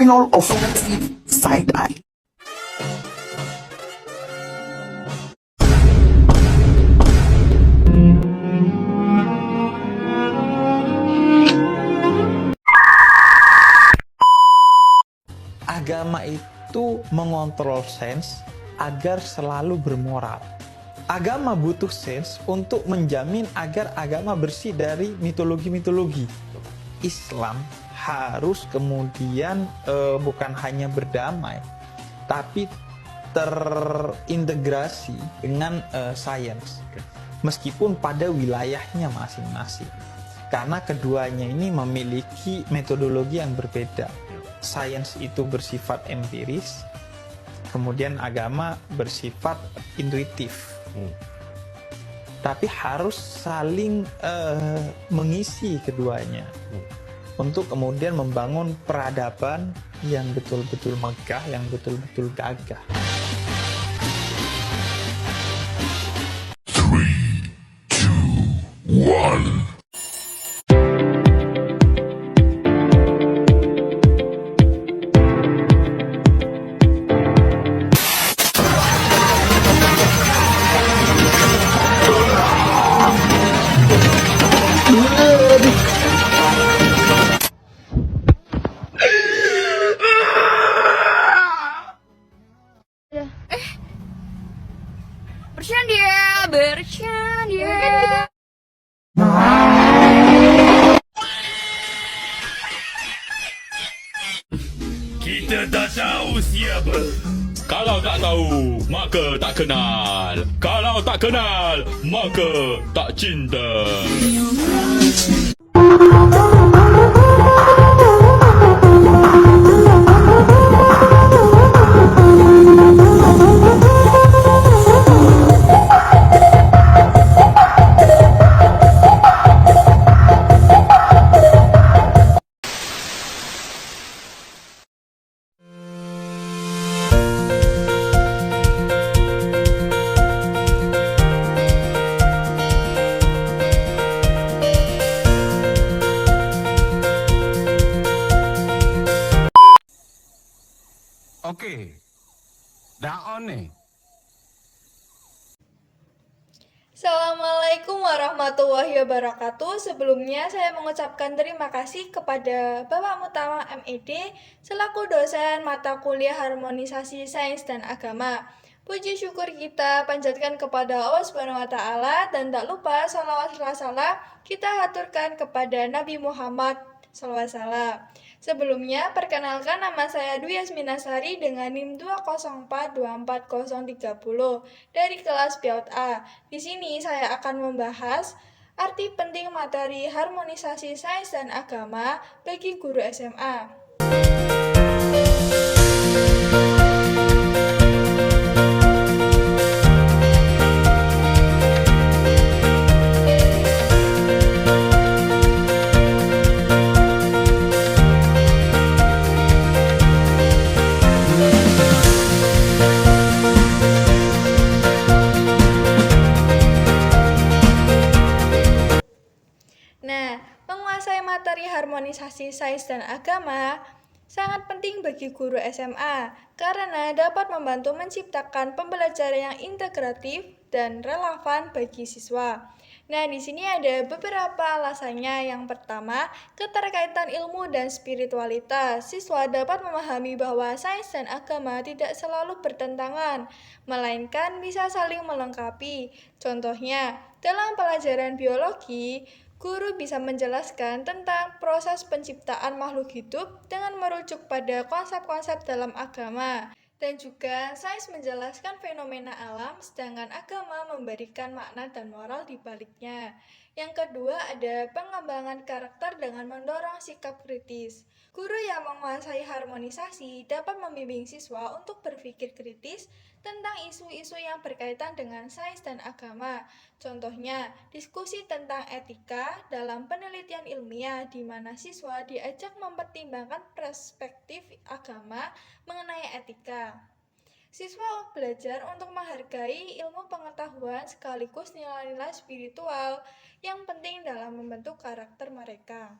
final offensive side eye. Agama itu mengontrol sense agar selalu bermoral. Agama butuh sense untuk menjamin agar agama bersih dari mitologi-mitologi. Islam harus kemudian bukan hanya berdamai, tapi terintegrasi dengan sains, meskipun pada wilayahnya masing-masing. Karena keduanya ini memiliki metodologi yang berbeda. Sains itu bersifat empiris, kemudian agama bersifat intuitif. Tapi harus saling mengisi keduanya untuk kemudian membangun peradaban yang betul-betul megah, yang betul-betul gagah. 3, 2, 1. Bercanda. Kita tak tahu siapa. Kalau tak tahu, maka tak kenal. Kalau tak kenal, maka tak cinta. Okey. Dah on ni. Assalamualaikum warahmatullahi wabarakatuh. Sebelumnya saya mengucapkan terima kasih kepada Bapak Mutama MED selaku dosen mata kuliah Harmonisasi Sains dan Agama. Puji syukur kita panjatkan kepada Allah Subhanahu wa taala dan tak lupa shalawat salam kita haturkan kepada Nabi Muhammad SAW. Sebelumnya, perkenalkan nama saya Dwi Yasminasari dengan NIM 204240030 dari kelas PIAUD A. Di sini saya akan membahas arti penting materi harmonisasi sains dan agama bagi guru SMA. Nah, menguasai materi harmonisasi sains dan agama sangat penting bagi guru SMA karena dapat membantu menciptakan pembelajaran yang integratif dan relevan bagi siswa. Nah, di sini ada beberapa alasannya. Yang pertama, keterkaitan ilmu dan spiritualitas. Siswa dapat memahami bahwa sains dan agama tidak selalu bertentangan, melainkan bisa saling melengkapi. Contohnya, dalam pelajaran biologi, guru bisa menjelaskan tentang proses penciptaan makhluk hidup dengan merujuk pada konsep-konsep dalam agama. Dan juga sains menjelaskan fenomena alam, sedangkan agama memberikan makna dan moral di baliknya. Yang kedua ada pengembangan karakter dengan mendorong sikap kritis. Guru yang menguasai harmonisasi dapat membimbing siswa untuk berpikir kritis tentang isu-isu yang berkaitan dengan sains dan agama. Contohnya, diskusi tentang etika dalam penelitian ilmiah di mana siswa diajak mempertimbangkan perspektif agama mengenai etika. Siswa belajar untuk menghargai ilmu pengetahuan sekaligus nilai-nilai spiritual yang penting dalam membentuk karakter mereka.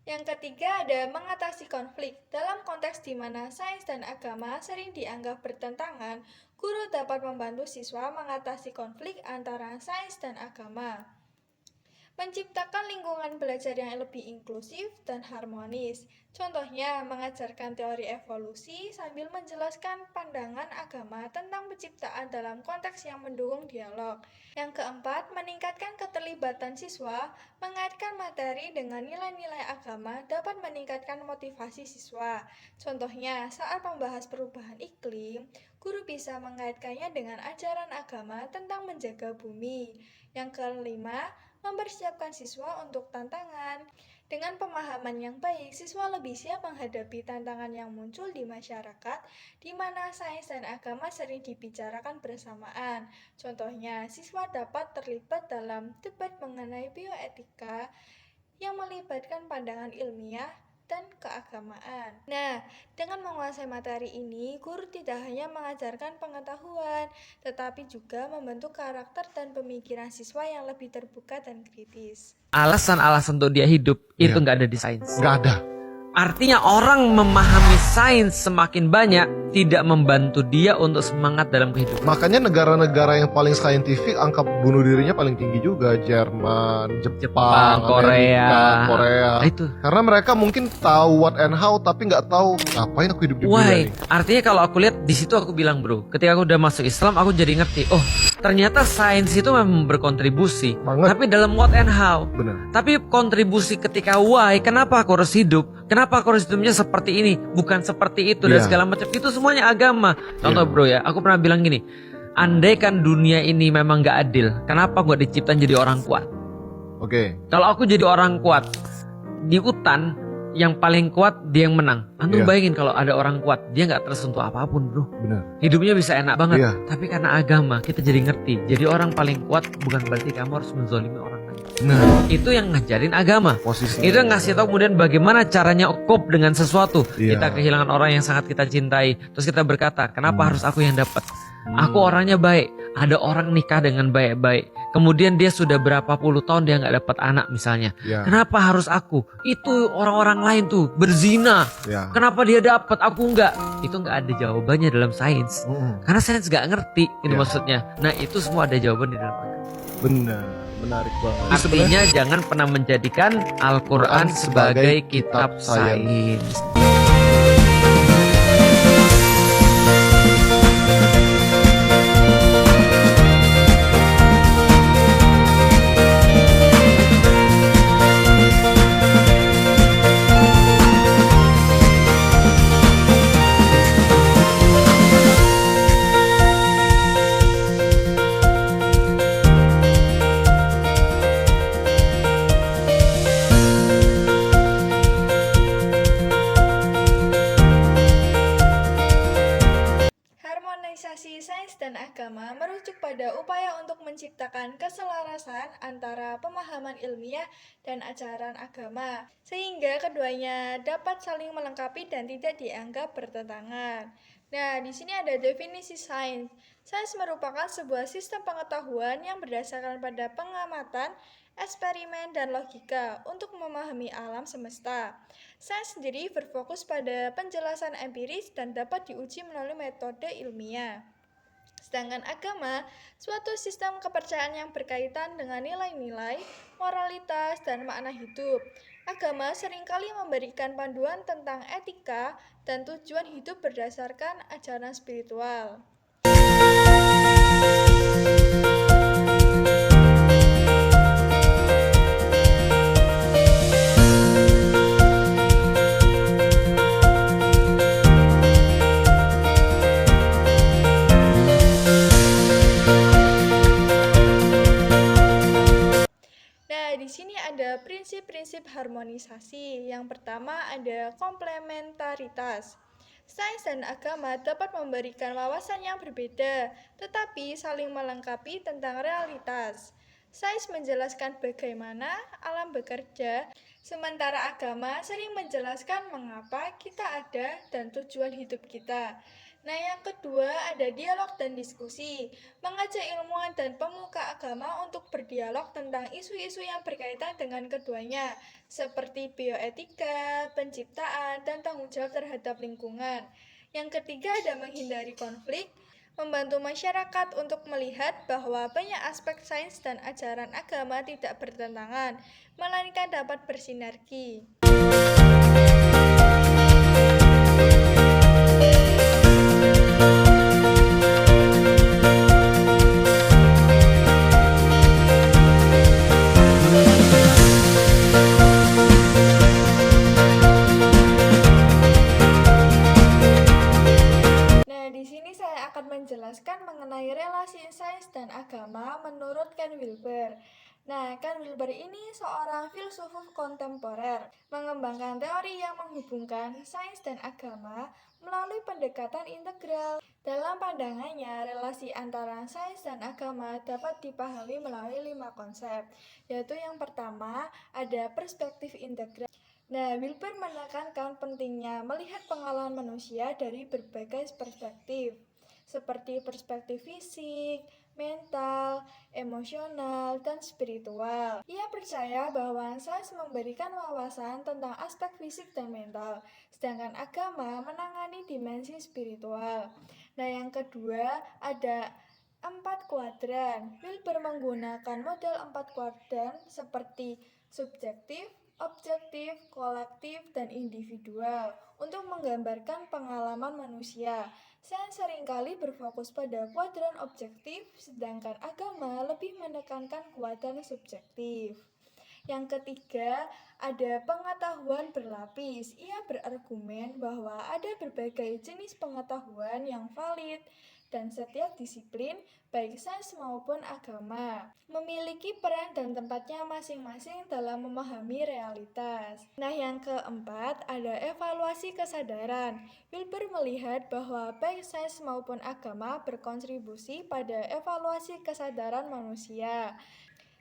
Yang ketiga ada mengatasi konflik. Dalam konteks di mana sains dan agama sering dianggap bertentangan, guru dapat membantu siswa mengatasi konflik antara sains dan agama. Menciptakan lingkungan belajar yang lebih inklusif dan harmonis. Contohnya, mengajarkan teori evolusi sambil menjelaskan pandangan agama tentang penciptaan dalam konteks yang mendukung dialog. Yang keempat, meningkatkan keterlibatan siswa. Mengaitkan materi dengan nilai-nilai agama dapat meningkatkan motivasi siswa. Contohnya, saat membahas perubahan iklim, guru bisa mengaitkannya dengan ajaran agama tentang menjaga bumi. Yang kelima, mempersiapkan siswa untuk tantangan. Dengan pemahaman yang baik, siswa lebih siap menghadapi tantangan yang muncul di masyarakat, di mana sains dan agama sering dibicarakan bersamaan. Contohnya, siswa dapat terlibat dalam debat mengenai bioetika yang melibatkan pandangan ilmiah dan keagamaan. Nah, dengan menguasai materi ini, guru tidak hanya mengajarkan pengetahuan, tetapi juga membentuk karakter dan pemikiran siswa yang lebih terbuka dan kritis. Alasan-alasan untuk dia hidup itu nggak ada di sains. Nggak ada. Artinya orang memahami sains semakin banyak tidak membantu dia untuk semangat dalam kehidupan. Makanya negara-negara yang paling saintifik angka bunuh dirinya paling tinggi juga. Jerman, Jepang, Korea. Korea. Nah, itu. Karena mereka mungkin tahu what and how tapi nggak tahu ngapain aku hidup di dunia Why? ini. Artinya kalau aku lihat di situ aku bilang bro, ketika aku udah masuk Islam aku jadi ngerti. Oh, ternyata sains itu memang berkontribusi. Banget. Tapi dalam what and how. Benar. Tapi kontribusi ketika why, kenapa aku harus hidup? Kenapa aku harus hidupnya seperti ini, bukan seperti itu dan Iya. segala macam. Itu semuanya agama. Contoh bro ya, aku pernah bilang gini. Andai kan dunia ini memang gak adil, kenapa gue diciptain jadi orang kuat? Oke. Kalau aku jadi orang kuat di hutan, yang paling kuat dia yang menang. Antum Iya. bayangin kalau ada orang kuat, dia gak tersentuh apapun bro. Benar. Hidupnya bisa enak banget. Iya. Tapi karena agama kita jadi ngerti. Jadi orang paling kuat bukan berarti kamu harus menzolimi orang lain. Nah, Itu yang ngajarin agama. posisi. Itu yang ngasih tahu kemudian bagaimana caranya cope dengan sesuatu. Iya. Kita kehilangan orang yang sangat kita cintai. Terus kita berkata, kenapa harus aku yang dapat? Aku orangnya baik. Ada orang nikah dengan baik-baik. Kemudian dia sudah berapa puluh tahun dia nggak dapat anak misalnya. Ya. Kenapa harus aku? Itu orang-orang lain tuh berzina. Ya. Kenapa dia dapat aku nggak? Itu nggak ada jawabannya dalam sains. Karena sains nggak ngerti ini Ya. maksudnya. Nah itu semua ada jawaban di dalam agama. Benar. Menarik banget. Ini Artinya jangan pernah menjadikan Al-Quran sebagai kitab sains. Harmonisasi sains dan agama merujuk pada upaya untuk menciptakan keselarasan antara pemahaman ilmiah dan ajaran agama, sehingga keduanya dapat saling melengkapi dan tidak dianggap bertentangan. Nah, di sini ada definisi sains. Sains merupakan sebuah sistem pengetahuan yang berdasarkan pada pengamatan, eksperimen, dan logika untuk memahami alam semesta. Sains sendiri berfokus pada penjelasan empiris dan dapat diuji melalui metode ilmiah. Sedangkan agama, suatu sistem kepercayaan yang berkaitan dengan nilai-nilai, moralitas, dan makna hidup. Agama seringkali memberikan panduan tentang etika dan tujuan hidup berdasarkan ajaran spiritual. Nah, di sini ada prinsip-prinsip harmonisasi. Yang pertama ada komplementaritas. Sains dan agama dapat memberikan wawasan yang berbeda, tetapi saling melengkapi tentang realitas. Sains menjelaskan bagaimana alam bekerja, Sementara agama sering menjelaskan mengapa kita ada dan tujuan hidup kita. Nah, yang kedua ada dialog dan diskusi, mengajak ilmuwan dan pemuka agama untuk berdialog tentang isu-isu yang berkaitan dengan keduanya, seperti bioetika, penciptaan, dan tanggung jawab terhadap lingkungan. Yang ketiga ada menghindari konflik, membantu masyarakat untuk melihat bahwa banyak aspek sains dan ajaran agama tidak bertentangan, melainkan dapat bersinergi. Menjelaskan mengenai relasi sains dan agama menurut Ken Wilber. Nah, Ken Wilber ini seorang filsuf kontemporer, mengembangkan teori yang menghubungkan sains dan agama melalui pendekatan integral. Dalam pandangannya, relasi antara sains dan agama dapat dipahami melalui 5 konsep, yaitu yang pertama ada perspektif integral. Nah, Wilber menekankan pentingnya melihat pengalaman manusia dari berbagai perspektif, seperti perspektif fisik, mental, emosional, dan spiritual. Ia percaya bahwa sains memberikan wawasan tentang aspek fisik dan mental, sedangkan agama menangani dimensi spiritual. Nah, yang kedua ada 4 kuadran. Wilber menggunakan model 4 kuadran seperti subjektif, objektif, kolektif, dan individual untuk menggambarkan pengalaman manusia. Sains seringkali berfokus pada kuadran objektif, sedangkan agama lebih menekankan kuadran subjektif. Yang ketiga, ada pengetahuan berlapis. Ia berargumen bahwa ada berbagai jenis pengetahuan yang valid, dan setiap disiplin, baik sains maupun agama, memiliki peran dan tempatnya masing-masing dalam memahami realitas. Nah, yang keempat ada evaluasi kesadaran. Wilber melihat bahwa baik sains maupun agama berkontribusi pada evaluasi kesadaran manusia.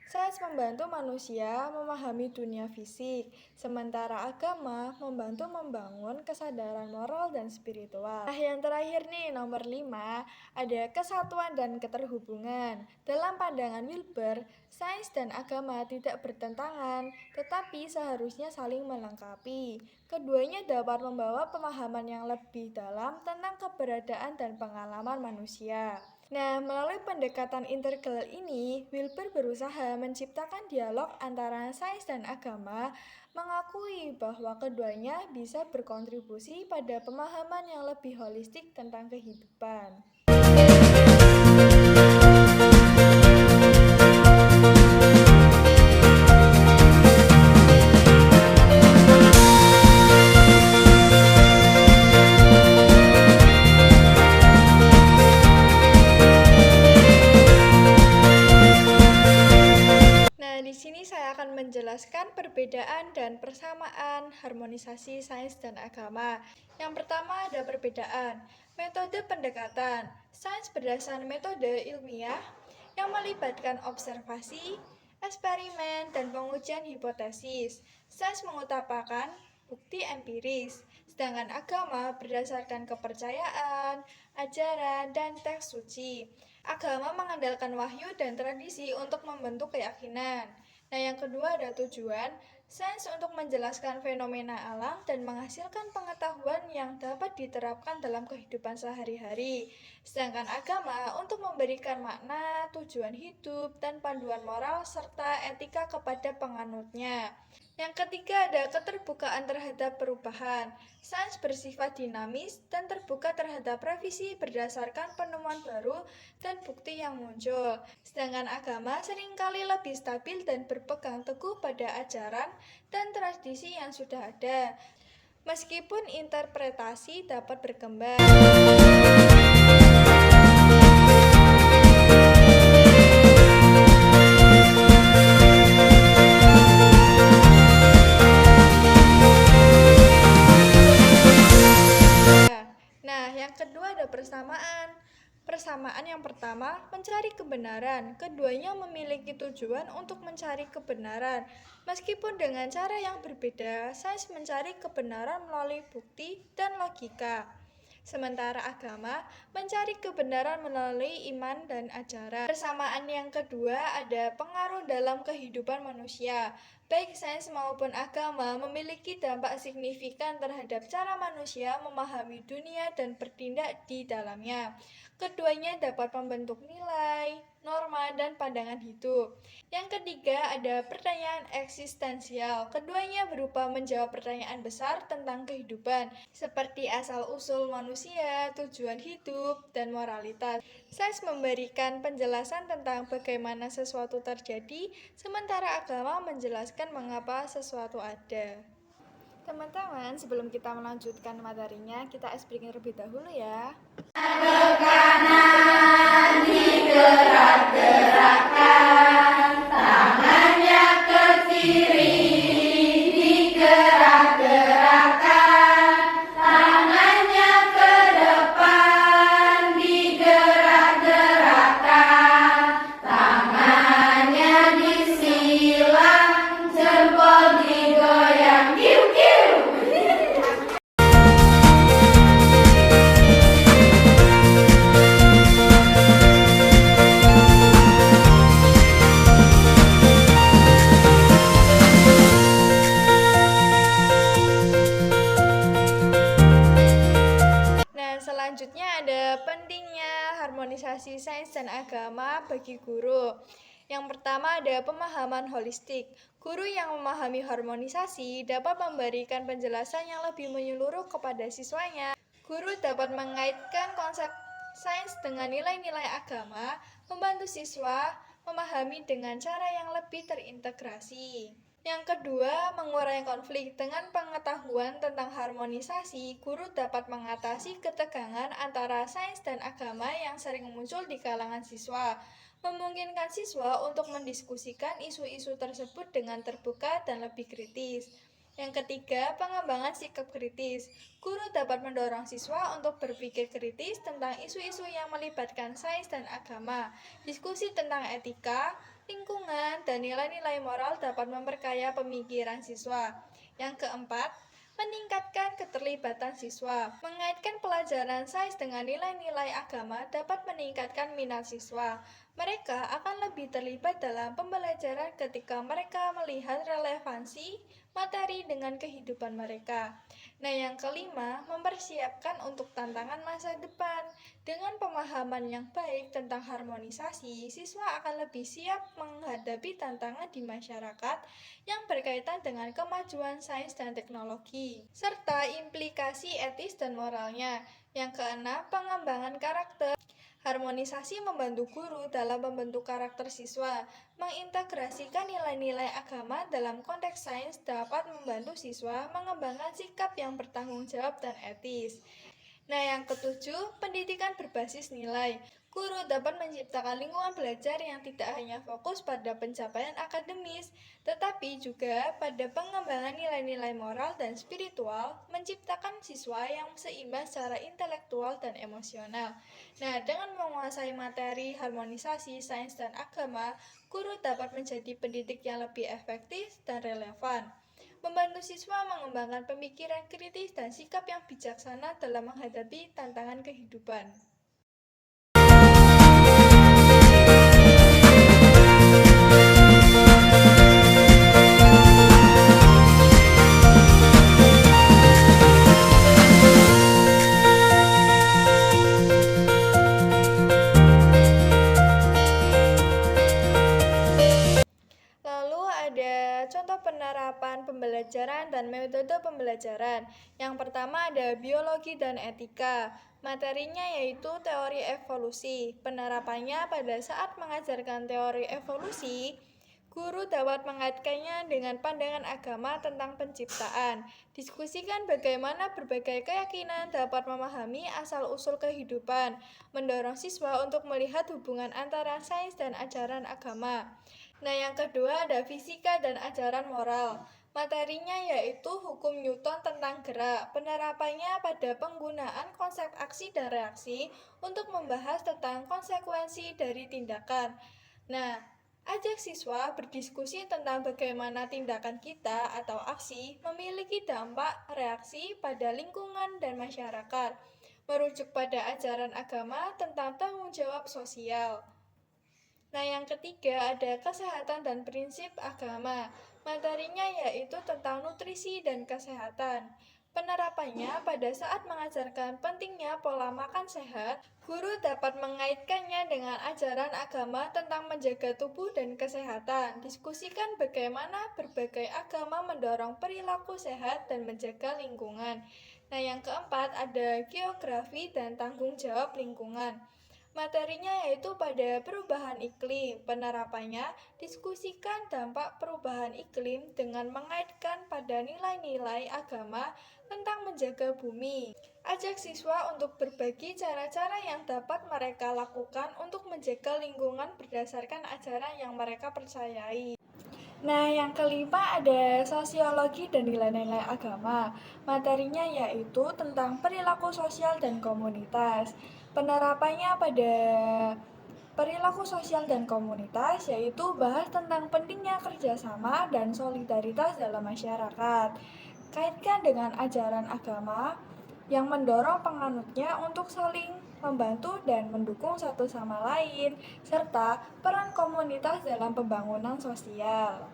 Sains membantu manusia memahami dunia fisik, sementara agama membantu membangun kesadaran moral dan spiritual. Nah, yang terakhir nih, nomor 5, ada kesatuan dan keterhubungan. Dalam pandangan Wilber, sains dan agama tidak bertentangan, tetapi seharusnya saling melengkapi. Keduanya dapat membawa pemahaman yang lebih dalam tentang keberadaan dan pengalaman manusia. Nah, melalui pendekatan integral ini, Wilber berusaha menciptakan dialog antara sains dan agama, mengakui bahwa keduanya bisa berkontribusi pada pemahaman yang lebih holistik tentang kehidupan. Menjelaskan perbedaan dan persamaan harmonisasi sains dan agama. Yang pertama ada perbedaan. Metode pendekatan. Sains berdasarkan metode ilmiah yang melibatkan observasi, eksperimen, dan pengujian hipotesis. Sains mengutamakan bukti empiris, sedangkan agama berdasarkan kepercayaan, ajaran, dan teks suci. Agama mengandalkan wahyu dan tradisi untuk membentuk keyakinan. Nah, yang kedua ada tujuan. Sains untuk menjelaskan fenomena alam dan menghasilkan pengetahuan yang dapat diterapkan dalam kehidupan sehari-hari. Sedangkan agama untuk memberikan makna, tujuan hidup, dan panduan moral serta etika kepada penganutnya. Yang ketiga ada keterbukaan terhadap perubahan. Sains bersifat dinamis dan terbuka terhadap revisi berdasarkan penemuan baru dan bukti yang muncul. Sedangkan agama seringkali lebih stabil dan berpegang teguh pada ajaran dan tradisi yang sudah ada, meskipun interpretasi dapat berkembang. Persamaan yang pertama, mencari kebenaran. Keduanya memiliki tujuan untuk mencari kebenaran. Meskipun dengan cara yang berbeda, sains mencari kebenaran melalui bukti dan logika. Sementara agama mencari kebenaran melalui iman dan ajaran. Persamaan yang kedua ada pengaruh dalam kehidupan manusia. Baik sains maupun agama memiliki dampak signifikan terhadap cara manusia memahami dunia dan bertindak di dalamnya. Keduanya dapat membentuk nilai, norma, dan pandangan hidup. Yang ketiga ada pertanyaan eksistensial. Keduanya berupa menjawab pertanyaan besar tentang kehidupan, seperti asal-usul manusia, tujuan hidup, dan moralitas. Sains memberikan penjelasan tentang bagaimana sesuatu terjadi, sementara agama menjelaskan mengapa sesuatu ada. Teman-teman, sebelum kita melanjutkan materinya, kita ice breaking terlebih dahulu ya. Selanjutnya ada pentingnya harmonisasi sains dan agama bagi guru. Yang pertama ada pemahaman holistik. Guru yang memahami harmonisasi dapat memberikan penjelasan yang lebih menyeluruh kepada siswanya. Guru dapat mengaitkan konsep sains dengan nilai-nilai agama, membantu siswa memahami dengan cara yang lebih terintegrasi. Yang kedua, mengurangi konflik. Dengan pengetahuan tentang harmonisasi, guru dapat mengatasi ketegangan antara sains dan agama yang sering muncul di kalangan siswa, memungkinkan siswa untuk mendiskusikan isu-isu tersebut dengan terbuka dan lebih kritis. Yang ketiga, pengembangan sikap kritis. Guru dapat mendorong siswa untuk berpikir kritis tentang isu-isu yang melibatkan sains dan agama. Diskusi tentang etika, lingkungan, dan nilai-nilai moral dapat memperkaya pemikiran siswa. Yang keempat, meningkatkan keterlibatan siswa. Mengaitkan pelajaran sains dengan nilai-nilai agama dapat meningkatkan minat siswa. Mereka akan lebih terlibat dalam pembelajaran ketika mereka melihat relevansi materi dengan kehidupan mereka. Nah, yang kelima, mempersiapkan untuk tantangan masa depan. Dengan pemahaman yang baik tentang harmonisasi, siswa akan lebih siap menghadapi tantangan di masyarakat yang berkaitan dengan kemajuan sains dan teknologi, serta implikasi etis dan moralnya. Yang keenam, pengembangan karakter. Harmonisasi membantu guru dalam membentuk karakter siswa. Mengintegrasikan nilai-nilai agama dalam konteks sains dapat membantu siswa mengembangkan sikap yang bertanggung jawab dan etis. Nah, yang ketujuh, pendidikan berbasis nilai. Guru dapat menciptakan lingkungan belajar yang tidak hanya fokus pada pencapaian akademis, tetapi juga pada pengembangan nilai-nilai moral dan spiritual, menciptakan siswa yang seimbang secara intelektual dan emosional. Nah, dengan menguasai materi harmonisasi sains dan agama, guru dapat menjadi pendidik yang lebih efektif dan relevan, membantu siswa mengembangkan pemikiran kritis dan sikap yang bijaksana dalam menghadapi tantangan kehidupan. Contoh penerapan pembelajaran dan metode pembelajaran. Yang pertama ada biologi dan etika. Materinya yaitu teori evolusi. Penerapannya pada saat mengajarkan teori evolusi, guru dapat mengaitkannya dengan pandangan agama tentang penciptaan. Diskusikan bagaimana berbagai keyakinan dapat memahami asal-usul kehidupan. Mendorong siswa untuk melihat hubungan antara sains dan ajaran agama. Nah, yang kedua ada fisika dan ajaran moral. Materinya yaitu hukum Newton tentang gerak, penerapannya pada penggunaan konsep aksi dan reaksi untuk membahas tentang konsekuensi dari tindakan. Nah, ajak siswa berdiskusi tentang bagaimana tindakan kita atau aksi memiliki dampak reaksi pada lingkungan dan masyarakat, merujuk pada ajaran agama tentang tanggung jawab sosial. Nah, yang ketiga ada kesehatan dan prinsip agama. Materinya yaitu tentang nutrisi dan kesehatan. Penerapannya pada saat mengajarkan pentingnya pola makan sehat, guru dapat mengaitkannya dengan ajaran agama tentang menjaga tubuh dan kesehatan. Diskusikan bagaimana berbagai agama mendorong perilaku sehat dan menjaga lingkungan. Nah, yang keempat ada geografi dan tanggung jawab lingkungan. Materinya yaitu pada perubahan iklim. Penerapannya diskusikan dampak perubahan iklim dengan mengaitkan pada nilai-nilai agama tentang menjaga bumi. Ajak siswa untuk berbagi cara-cara yang dapat mereka lakukan untuk menjaga lingkungan berdasarkan ajaran yang mereka percayai. Nah, yang kelima ada sosiologi dan nilai-nilai agama. Materinya yaitu tentang perilaku sosial dan komunitas. Penerapannya pada perilaku sosial dan komunitas yaitu bahas tentang pentingnya kerjasama dan solidaritas dalam masyarakat. Kaitkan dengan ajaran agama yang mendorong penganutnya untuk saling membantu dan mendukung satu sama lain, serta peran komunitas dalam pembangunan sosial.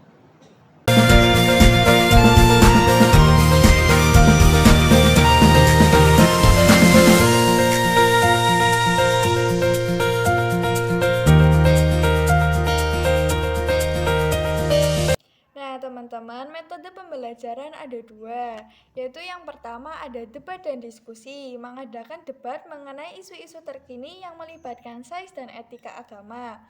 Nah, teman-teman, metode pembelajaran ada dua, yaitu yang pertama ada debat dan diskusi, mengadakan debat mengenai isu-isu terkini yang melibatkan sains dan etika agama,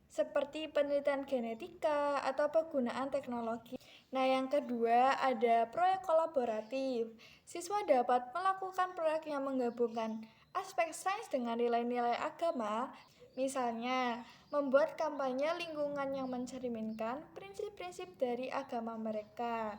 seperti penelitian genetika atau penggunaan teknologi. Nah, yang kedua ada proyek kolaboratif. Siswa dapat melakukan proyek yang menggabungkan aspek sains dengan nilai-nilai agama. Misalnya, membuat kampanye lingkungan yang mencerminkan prinsip-prinsip dari agama mereka.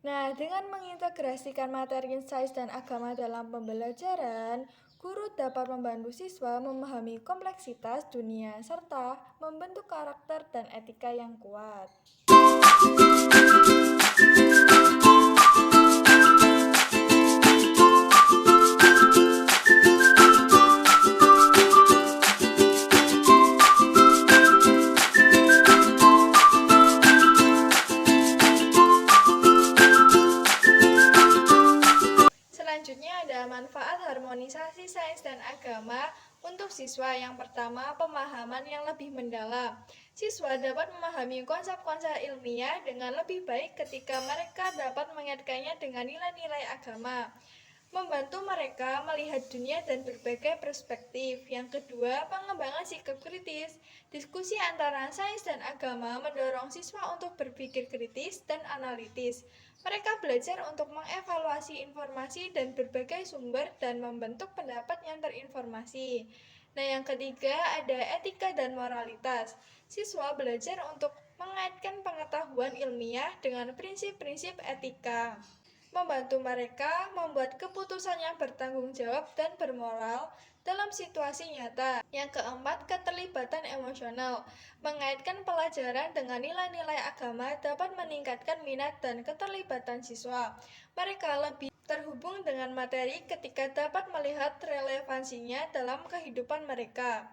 Nah, dengan mengintegrasikan materi sains dan agama dalam pembelajaran, guru dapat membantu siswa memahami kompleksitas dunia serta membentuk karakter dan etika yang kuat. Selanjutnya ada manfaat harmonisasi sains dan agama untuk siswa. Yang pertama, pemahaman yang lebih mendalam. Siswa dapat memahami konsep-konsep ilmiah dengan lebih baik ketika mereka dapat mengaitkannya dengan nilai-nilai agama, membantu mereka melihat dunia dan berbagai perspektif. Yang kedua, pengembangan sikap kritis. Diskusi antara sains dan agama mendorong siswa untuk berpikir kritis dan analitis. Mereka belajar untuk mengevaluasi informasi dan berbagai sumber dan membentuk pendapat yang terinformasi. Nah, yang ketiga ada etika dan moralitas. Siswa belajar untuk mengaitkan pengetahuan ilmiah dengan prinsip-prinsip etika, membantu mereka membuat keputusan yang bertanggung jawab dan bermoral dalam situasi nyata. Yang keempat, keterlibatan emosional. Mengaitkan pelajaran dengan nilai-nilai agama dapat meningkatkan minat dan keterlibatan siswa. Mereka lebih terhubung dengan materi ketika dapat melihat relevansinya dalam kehidupan mereka.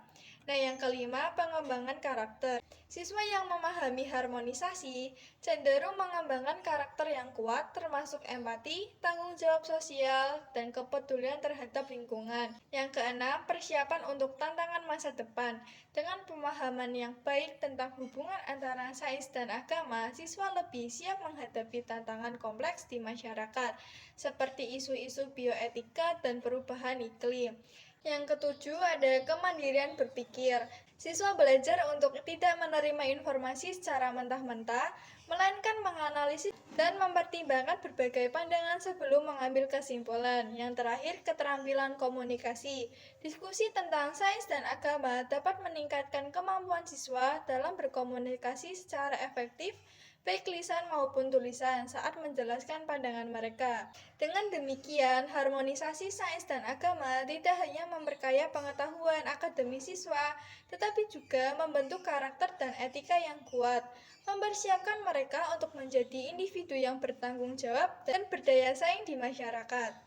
Nah, yang kelima, pengembangan karakter. Siswa yang memahami harmonisasi cenderung mengembangkan karakter yang kuat, termasuk empati, tanggung jawab sosial, dan kepedulian terhadap lingkungan. Yang keenam, persiapan untuk tantangan masa depan. Dengan pemahaman yang baik tentang hubungan antara sains dan agama, siswa lebih siap menghadapi tantangan kompleks di masyarakat, seperti isu-isu bioetika dan perubahan iklim. Yang ketujuh ada kemandirian berpikir. Siswa belajar untuk tidak menerima informasi secara mentah-mentah, melainkan menganalisis dan mempertimbangkan berbagai pandangan sebelum mengambil kesimpulan. Yang terakhir, keterampilan komunikasi. Diskusi tentang sains dan agama dapat meningkatkan kemampuan siswa dalam berkomunikasi secara efektif, baik lisan maupun tulisan saat menjelaskan pandangan mereka. Dengan demikian, harmonisasi sains dan agama tidak hanya memperkaya pengetahuan akademis siswa, tetapi juga membentuk karakter dan etika yang kuat, mempersiapkan mereka untuk menjadi individu yang bertanggung jawab dan berdaya saing di masyarakat.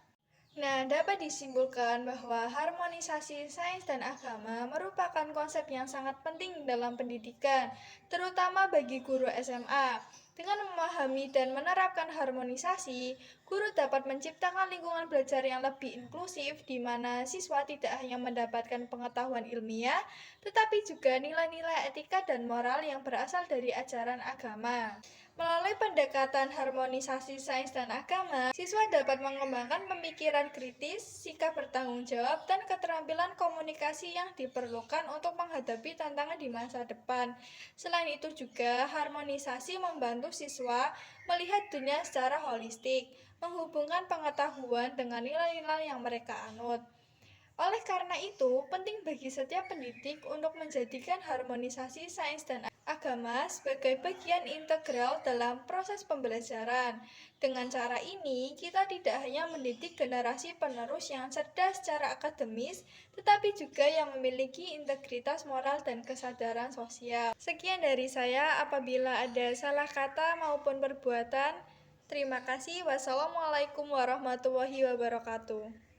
Nah, dapat disimpulkan bahwa harmonisasi sains dan agama merupakan konsep yang sangat penting dalam pendidikan, terutama bagi guru SMA. Dengan memahami dan menerapkan harmonisasi, guru dapat menciptakan lingkungan belajar yang lebih inklusif, di mana siswa tidak hanya mendapatkan pengetahuan ilmiah, tetapi juga nilai-nilai etika dan moral yang berasal dari ajaran agama. Melalui pendekatan harmonisasi sains dan agama, siswa dapat mengembangkan pemikiran kritis, sikap bertanggung jawab, dan keterampilan komunikasi yang diperlukan untuk menghadapi tantangan di masa depan. Selain itu juga, harmonisasi membantu siswa melihat dunia secara holistik, menghubungkan pengetahuan dengan nilai-nilai yang mereka anut. Oleh karena itu, penting bagi setiap pendidik untuk menjadikan harmonisasi sains dan agama sebagai bagian integral dalam proses pembelajaran. Dengan cara ini, kita tidak hanya mendidik generasi penerus yang cerdas secara akademis, tetapi juga yang memiliki integritas moral dan kesadaran sosial. Sekian dari saya, apabila ada salah kata maupun perbuatan, terima kasih. Wassalamualaikum warahmatullahi wabarakatuh.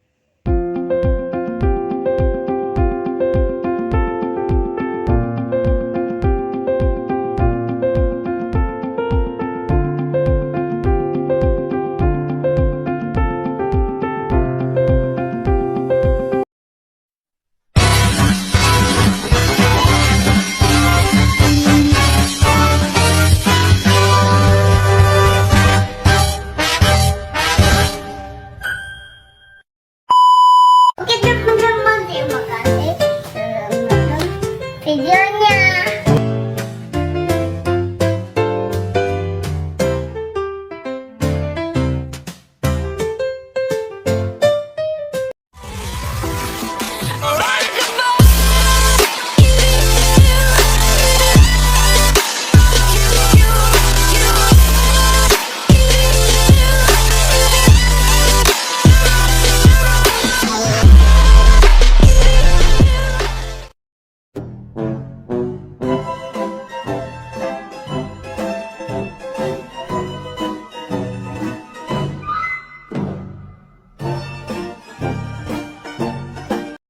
Oke teman-teman, terima kasih sudah menonton videonya.